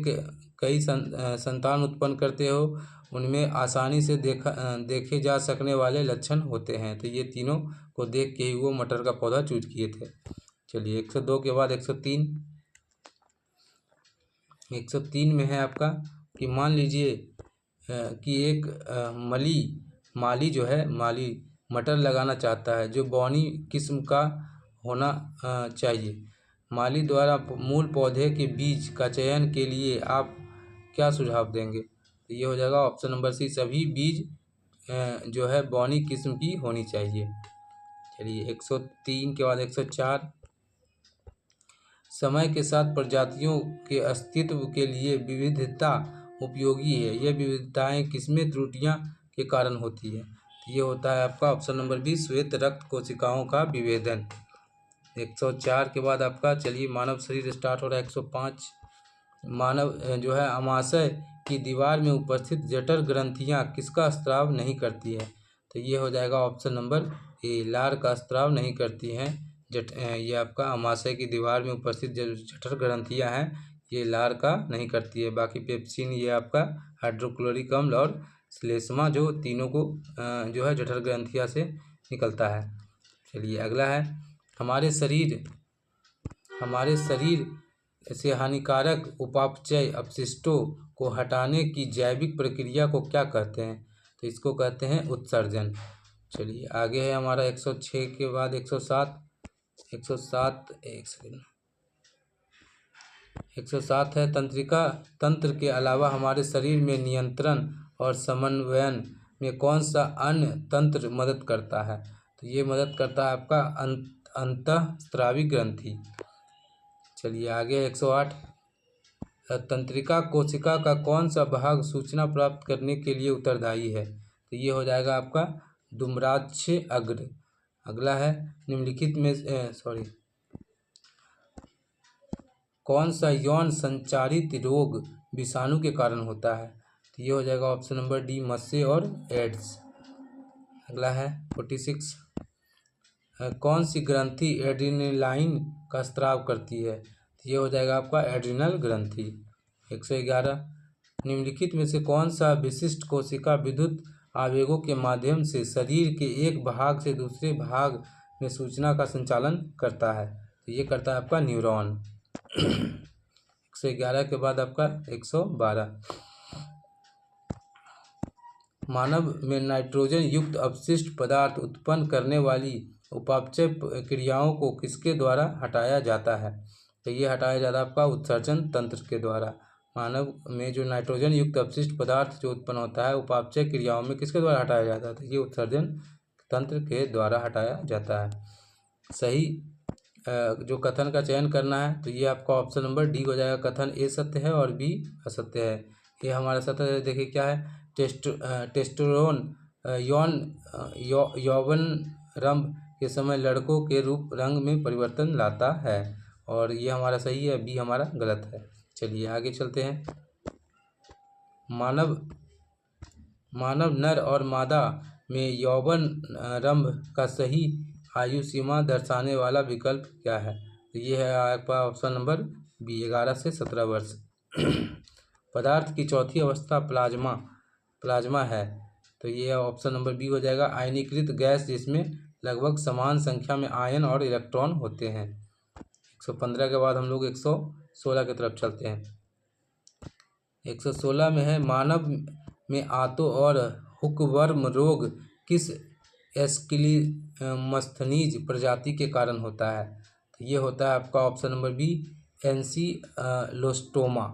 कई संतान उत्पन्न करते हो, उनमें आसानी से देखे जा सकने वाले लक्षण होते हैं। तो ये तीनों को देख के ही वो मटर का पौधा चूज किए थे। चलिए 102 के बाद 103 में है आपका कि मान लीजिए कि एक माली मटर लगाना चाहता है जो बौनी किस्म का होना चाहिए। माली द्वारा मूल पौधे के बीज का चयन के लिए आप क्या सुझाव देंगे? तो ये हो जाएगा ऑप्शन नंबर सी, सभी बीज जो है बौनी किस्म की होनी चाहिए। चलिए 103 के बाद 104, समय के साथ प्रजातियों के अस्तित्व के लिए विविधता उपयोगी है। यह विविधताएं किसमें त्रुटियां के कारण होती है? ये होता है आपका ऑप्शन नंबर बी, श्वेत रक्त कोशिकाओं का विभेदन। 104 के बाद आपका चलिए मानव शरीर स्टार्ट हो रहा है। 105, मानव जो है अमाशय की दीवार में उपस्थित जठर ग्रंथियां किसका स्त्राव नहीं करती है? तो ये हो जाएगा ऑप्शन नंबर ए, लार का स्त्राव नहीं करती हैं। ये आपका अमाशय की दीवार में उपस्थित जो जठर ग्रंथियां हैं ये लार का नहीं करती है। बाकी पेप्सिन ये आपका हाइड्रोक्लोरिक अम्ल और श्लेष्मा, जो तीनों को जो है जठर ग्रंथिया से निकलता है। चलिए अगला है, हमारे शरीर से हानिकारक उपापचय अपशिष्टों को हटाने की जैविक प्रक्रिया को क्या कहते हैं? तो इसको कहते हैं उत्सर्जन। चलिए आगे है हमारा 106 के बाद 107 एक सेकेंड 107 है, तंत्रिका तंत्र के अलावा हमारे शरीर में नियंत्रण और समन्वयन में कौन सा अन्य तंत्र मदद करता है? तो ये मदद करता है आपका अंतःस्रावी ग्रंथि। चलिए आगे 108, तंत्रिका कोशिका का कौन सा भाग सूचना प्राप्त करने के लिए उत्तरदायी है? तो ये हो जाएगा आपका दुम्राक्ष अग्र। अगला है, निम्नलिखित में कौन सा यौन संचारित रोग विषाणु के कारण होता है? तो ये हो जाएगा ऑप्शन नंबर डी, मस्से और एड्स। अगला है 46, कौन सी ग्रंथि एड्रेनालाइन का स्राव करती है? तो ये हो जाएगा आपका एड्रिनल ग्रंथि। 111, निम्नलिखित में से कौन सा विशिष्ट कोशिका विद्युत आवेगों के माध्यम से शरीर के एक भाग से दूसरे भाग में सूचना का संचालन करता है? तो ये करता है आपका न्यूरॉन। 111 के बाद आपका 112, मानव में नाइट्रोजन युक्त अपशिष्ट पदार्थ उत्पन्न करने वाली उपापचय क्रियाओं को किसके द्वारा हटाया जाता है? तो ये हटाया जाता है आपका उत्सर्जन तंत्र के द्वारा। मानव में जो नाइट्रोजन युक्त अपशिष्ट पदार्थ जो उत्पन्न होता है उपापचय क्रियाओं में किसके द्वारा हटाया जाता है? तो ये उत्सर्जन तंत्र के द्वारा हटाया जाता है। सही जो कथन का चयन करना है तो ये आपका ऑप्शन नंबर डी हो जाएगा। कथन ए सत्य है और बी असत्य है। ये हमारा सत्य है। देखिए क्या है, टेस्टोस्टेरोन यौवनरंभ के समय लड़कों के रूप रंग में परिवर्तन लाता है, और ये हमारा सही है, बी हमारा गलत है। चलिए आगे चलते हैं। मानव नर और मादा में यौवनरंभ का सही आयु सीमा दर्शाने वाला विकल्प क्या है? तो ये है आपका ऑप्शन नंबर बी, 11 से 17 वर्ष। पदार्थ की चौथी अवस्था प्लाज्मा है, तो ये ऑप्शन नंबर बी हो जाएगा। आयनीकृत गैस जिसमें लगभग समान संख्या में आयन और इलेक्ट्रॉन होते हैं। 115 के बाद हम लोग 116 की तरफ चलते हैं। 116 में है, मानव में आतो और हुकवर्म रोग किस एस्किलोमस्थनीज प्रजाति के कारण होता है? तो ये होता है आपका ऑप्शन नंबर बी, एंसिलोस्टोमा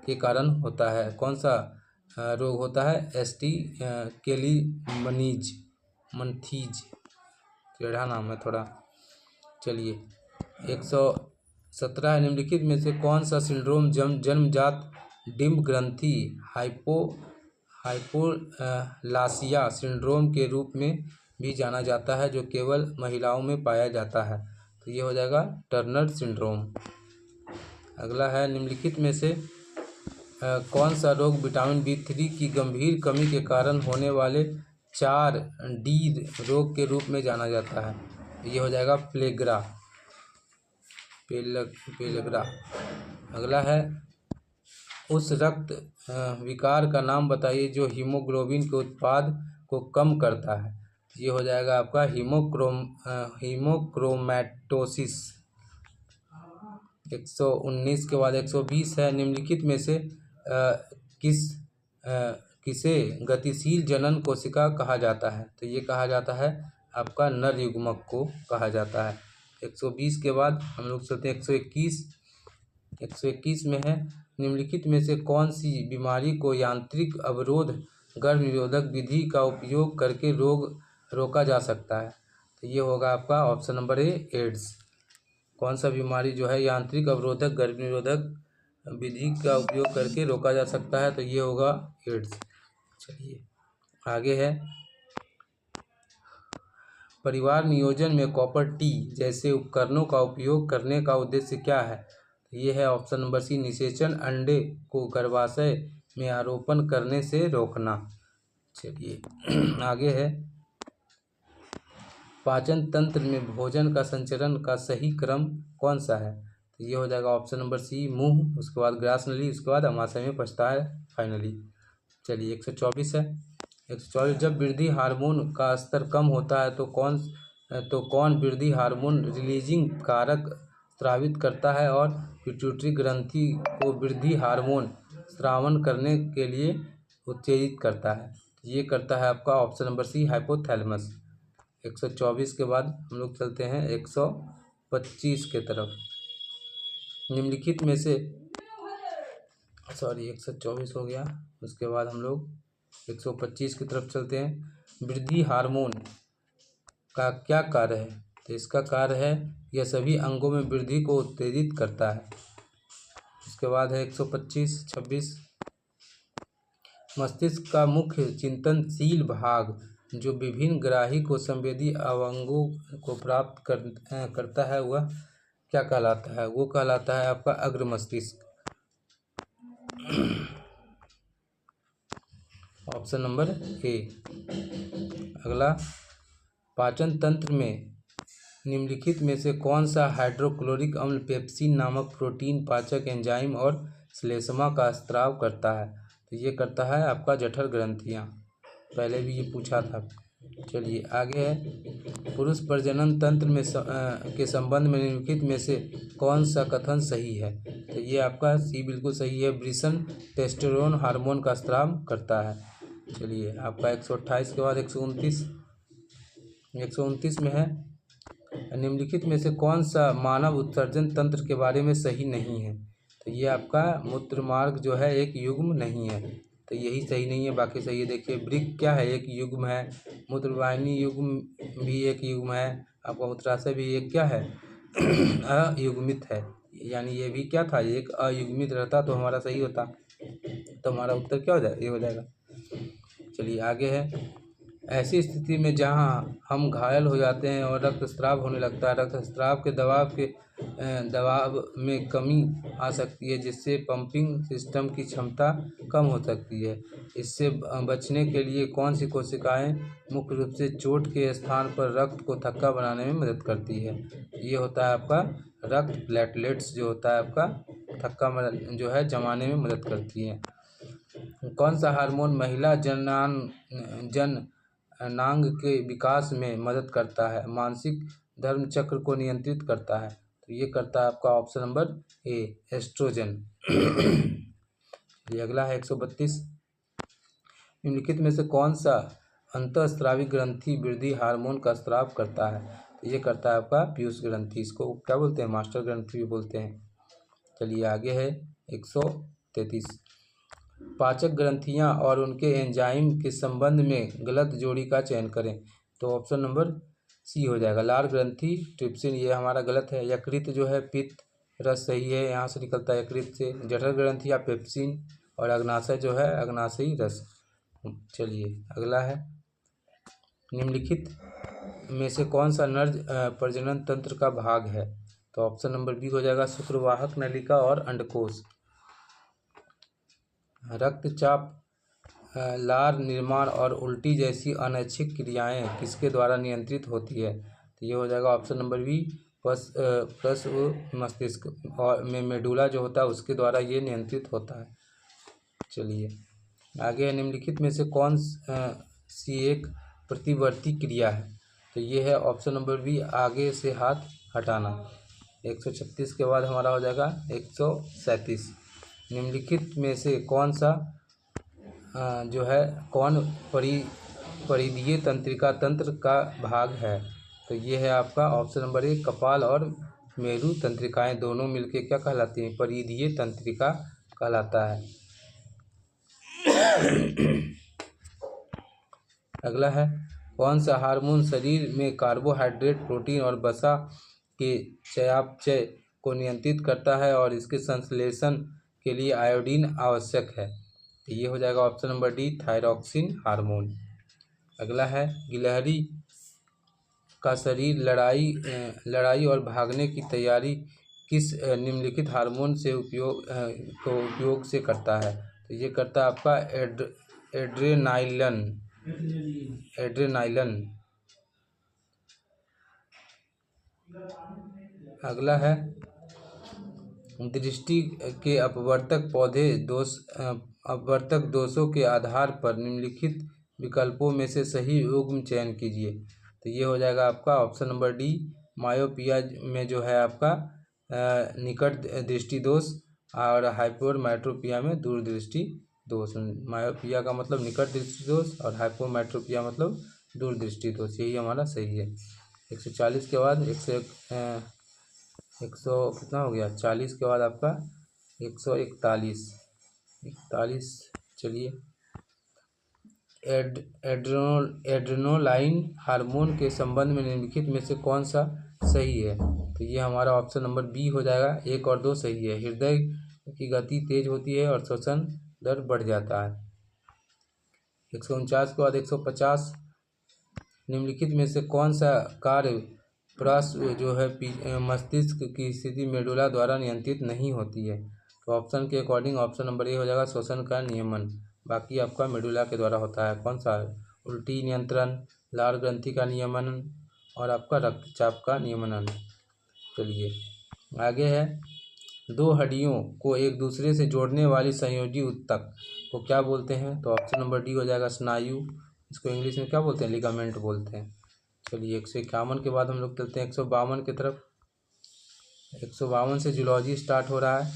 के कारण होता है। कौन सा रोग होता है? एस्टिकेलीमनीज, टेढ़ा नाम है थोड़ा। चलिए 117 है, निम्नलिखित में से कौन सा सिंड्रोम जन्मजात डिम्ब ग्रंथि हाइपोलासिया सिंड्रोम के रूप में भी जाना जाता है, जो केवल महिलाओं में पाया जाता है? तो ये हो जाएगा टर्नर सिंड्रोम। अगला है, निम्नलिखित में से कौन सा रोग विटामिन B3 की गंभीर कमी के कारण होने वाले 4D रोग के रूप में जाना जाता है? ये हो जाएगा पेलग्रा। अगला है, उस रक्त विकार का नाम बताइए जो हीमोग्लोबिन के उत्पाद को कम करता है? ये हो जाएगा आपका हीमोक्रोमैटोसिस। 119 के बाद 120 है, निम्नलिखित में से किसे गतिशील जनन कोशिका कहा जाता है? तो ये कहा जाता है आपका नर युग्मक को कहा जाता है। 120 के बाद हम लोग चलते हैं 121 में है, निम्नलिखित में से कौन सी बीमारी को यांत्रिक अवरोध गर्भ निरोधक विधि का उपयोग करके रोका जा सकता है? तो ये होगा आपका ऑप्शन नंबर ए, एड्स। कौन सा बीमारी जो है यांत्रिक अवरोधक गर्भ निरोधक विधि का उपयोग करके रोका जा सकता है? तो ये होगा एड्स। चलिए आगे है, परिवार नियोजन में कॉपर टी जैसे उपकरणों का उपयोग करने का उद्देश्य क्या है? ये है ऑप्शन नंबर सी, निषेचन, अंडे को गर्भाशय में आरोपण करने से रोकना। चलिए आगे है, पाचन तंत्र में भोजन का संचरण का सही क्रम कौन सा है? तो ये हो जाएगा ऑप्शन नंबर सी, मुंह, उसके बाद ग्रास नली, उसके बाद अमाशय में पचता है फाइनली। चलिए 124 है। 124, जब वृद्धि हार्मोन का स्तर कम होता है तो कौन वृद्धि हार्मोन रिलीजिंग कारक स्रावित करता है और पिट्यूटरी ग्रंथि को वृद्धि हार्मोन स्रावन करने के लिए उत्तेजित करता है? ये करता है आपका ऑप्शन नंबर सी, हाइपोथैलेमस। 124 के बाद हम लोग चलते हैं 125 के तरफ। निम्नलिखित में से 124 हो गया, उसके बाद हम लोग 125 की तरफ चलते हैं। वृद्धि हार्मोन का क्या कार्य है? तो इसका कार्य है यह सभी अंगों में वृद्धि को उत्तेजित करता है। उसके बाद है 126 मस्तिष्क का मुख्य चिंतनशील भाग जो विभिन्न ग्राही को संवेदी अवंगों को प्राप्त करता है वह क्या कहलाता है? वो कहलाता है आपका अग्र मस्तिष्क। Option number A. अगला, पाचन तंत्र में निम्नलिखित में से कौन सा हाइड्रोक्लोरिक अम्ल पेप्सिन नामक प्रोटीन पाचक एंजाइम और श्लेष्मा का स्त्राव करता है? तो ये करता है आपका जठर ग्रंथियाँ। पहले भी ये पूछा था। चलिए आगे है, पुरुष प्रजनन तंत्र में के संबंध में निम्नलिखित में से कौन सा कथन सही है? तो ये आपका सी बिल्कुल सही है, वृषण टेस्टोस्टेरोन हार्मोन का स्त्राव करता है। चलिए आपका 128 के बाद 129 में है, निम्नलिखित में से कौन सा मानव उत्सर्जन तंत्र के बारे में सही नहीं है? तो ये आपका मूत्र मार्ग जो है एक युग्म नहीं है, तो यही सही नहीं है, बाकी सही है। देखिए वृक्क क्या है? एक युग्म है। मूत्रवाहिनी युग्म भी एक युग्म है। आपका मूत्राशय भी एक क्या है? अयुग्मित है, यानी ये भी क्या था? एक अयुग्मित रहता तो हमारा सही होता, तो हमारा उत्तर क्या हो जाएगा? ये हो जाएगा। चलिए आगे है, ऐसी स्थिति में जहां हम घायल हो जाते हैं और रक्तस्राव होने लगता है, रक्तस्राव के दबाव में कमी आ सकती है जिससे पंपिंग सिस्टम की क्षमता कम हो सकती है। इससे बचने के लिए कौन सी कोशिकाएं मुख्य रूप से चोट के स्थान पर रक्त को थक्का बनाने में मदद करती है? ये होता है आपका रक्त प्लेटलेट्स, जो होता है आपका थक्का जो है जमाने में मदद करती है। कौन सा हार्मोन महिला जननांग के विकास में मदद करता है? मानसिक धर्म चक्र को नियंत्रित करता है? तो ये करता है आपका ऑप्शन नंबर ए, एस्ट्रोजन। ये अगला है 132, निम्नलिखित में से कौन सा अंतःस्रावी ग्रंथि वृद्धि हार्मोन का स्राव करता है? तो ये करता है आपका पीयूष ग्रंथि, इसको क्या बोलते हैं? मास्टर ग्रंथि भी बोलते हैं। चलिए आगे है 133, पाचक ग्रंथियां और उनके एंजाइम के संबंध में गलत जोड़ी का चयन करें। तो ऑप्शन नंबर सी हो जाएगा, लार ग्रंथि ट्रिप्सिन, ये हमारा गलत है। यकृत जो है पित्त रस सही है, यहाँ से निकलता है यकृत से। जठर ग्रंथियां पेप्सिन और अग्नाशय जो है अग्नाशयी रस। चलिए अगला है, निम्नलिखित में से कौन सा नर प्रजनन तंत्र का भाग है? तो ऑप्शन नंबर बी हो जाएगा, शुक्रवाहक नलिका और अंडकोश। रक्तचाप, लार निर्माण और उल्टी जैसी अनैच्छिक क्रियाएं किसके द्वारा नियंत्रित होती है? तो ये हो जाएगा ऑप्शन नंबर बी, प्रस्व मस्तिष्क और मेडुला जो होता है उसके द्वारा ये नियंत्रित होता है। चलिए आगे, निम्नलिखित में से कौन सी एक प्रतिवर्ती क्रिया है? तो ये है ऑप्शन नंबर बी, आगे से हाथ हटाना। 136 के बाद हमारा हो जाएगा 137, निम्नलिखित में से कौन सा जो है कौन परिधीय तंत्रिका तंत्र का भाग है? तो ये है आपका ऑप्शन नंबर ए, कपाल और मेरु तंत्रिकाएं दोनों मिलके क्या कहलाती हैं? परिधीय तंत्रिका कहलाता है। अगला है, कौन सा हार्मोन शरीर में कार्बोहाइड्रेट, प्रोटीन और वसा के चयापचय को नियंत्रित करता है और इसके संश्लेषण के लिए आयोडीन आवश्यक है? तो ये हो जाएगा option number D, thyroxine hormone. अगला है, गिलहरी का शरीर लड़ाई और भागने की तैयारी किस निम्नलिखित हार्मोन से उपयोग से करता है? तो ये करता है आपका एड्रेनाइलन। अगला है, दृष्टि के अपवर्तक पौधे दोष अपवर्तक दोषों के आधार पर निम्नलिखित विकल्पों में से सही युग्म चयन कीजिए। तो ये हो जाएगा आपका ऑप्शन नंबर डी। मायोपिया में जो है आपका निकट दृष्टि दोष और हाइपोमेट्रोपिया में दूरदृष्टि दोष। मायोपिया का मतलब निकट दृष्टि दोष और हाइपोमेट्रोपिया मतलब दूरदृष्टि दोष। यही हमारा सही है। 140 के बाद 100 कितना हो गया, 40 के बाद आपका 141 चलिए। एड्रेनोलाइन हार्मोन के संबंध में निम्नलिखित में से कौन सा सही है। तो ये हमारा ऑप्शन नंबर बी हो जाएगा। 1 और 2 सही है। हृदय की गति तेज होती है और श्वसन दर बढ़ जाता है। 149 के बाद 150 निम्नलिखित में से कौन सा कार्य प्रास जो है मस्तिष्क की स्थिति मेडुला द्वारा नियंत्रित नहीं होती है। तो ऑप्शन के अकॉर्डिंग ऑप्शन नंबर ए हो जाएगा श्वसन का नियमन। बाकी आपका मेडुला के द्वारा होता है। कौन सा? उल्टी नियंत्रण, लाल ग्रंथि का नियमन और आपका रक्तचाप का नियमन। चलिए आगे है, दो हड्डियों को एक दूसरे से जोड़ने वाली संयोजी ऊतक को क्या बोलते हैं। तो ऑप्शन नंबर डी हो जाएगा स्नायु। इसको इंग्लिश में क्या बोलते हैं? लिगामेंट बोलते हैं। चलिए 151 के बाद हम लोग चलते हैं 152 की तरफ। 152 से जूलॉजी स्टार्ट हो रहा है।